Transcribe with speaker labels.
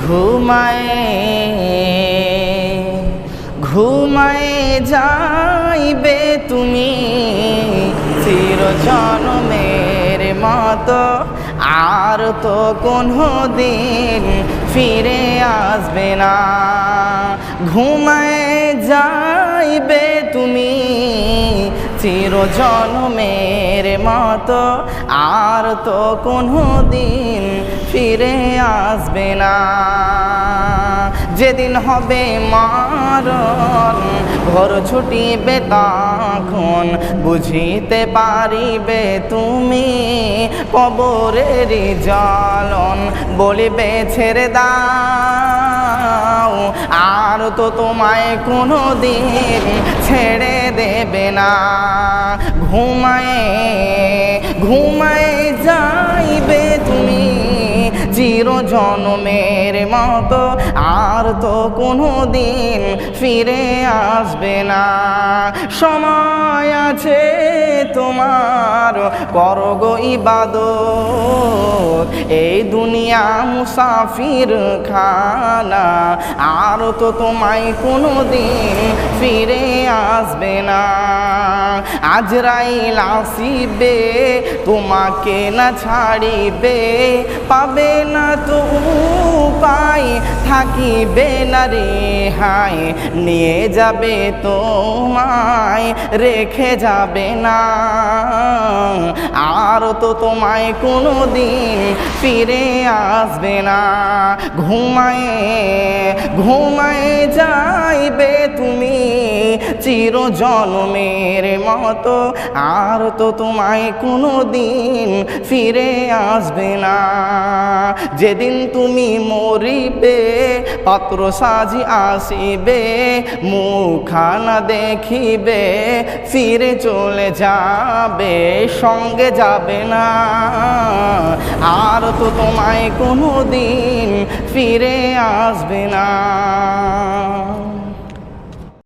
Speaker 1: ঘুমায়ে ঘুমায়ে যাইবে তুমি চিরজন্মের মতো, আর তো কোনো দিন ফিরে আসবে না। ঘুমায়ে যাইবে তুমি চিরজন্মের মতো, আর তো কোনো দিন ফিরে আসবে না। যেদিন হবে মারণ ঘর ছুটিবে তখন বুঝিতে পারিবে তুমি কবরের জ্বালন। বলিবে ছেড়ে দাও, আর তো তোমায় কোনো দিন ছেড়ে দেবে না। ঘুমায়ে ঘুমায়ে যাইবে তুমি চিরজন্মের মতো, আর তো কোনো দিন ফিরে আসবে না। সময় আছে তোমার, করো গো ইবাদত, এই দুনিয়া মুসাফির খানা, আর তো তোমায় কোনো দিন ফিরে আসবে না। আজরাইল আসিবে তোমাকে না ছাড়িবে, পাবে না তো উপায়, থাকিবে না রেহাই, নিয়ে যাবে তোমায় রেখে যাবে না। আর তো তোমায় কোনো দিন ফিরে আসবে না। ঘুমায়ে ঘুমায়ে যাইবে তুমি চিরজন্মের মতো, আর তো তোমায় কোনো দিন ফিরে আসবে না। যেদিন তুমি মরিবে পাত্র সাজি আসিবে, মুখানা দেখিবে ফিরে চলে যাবে, সঙ্গে যাবে না। আর তো তোমায় কোনো দিন ফিরে আসবে না।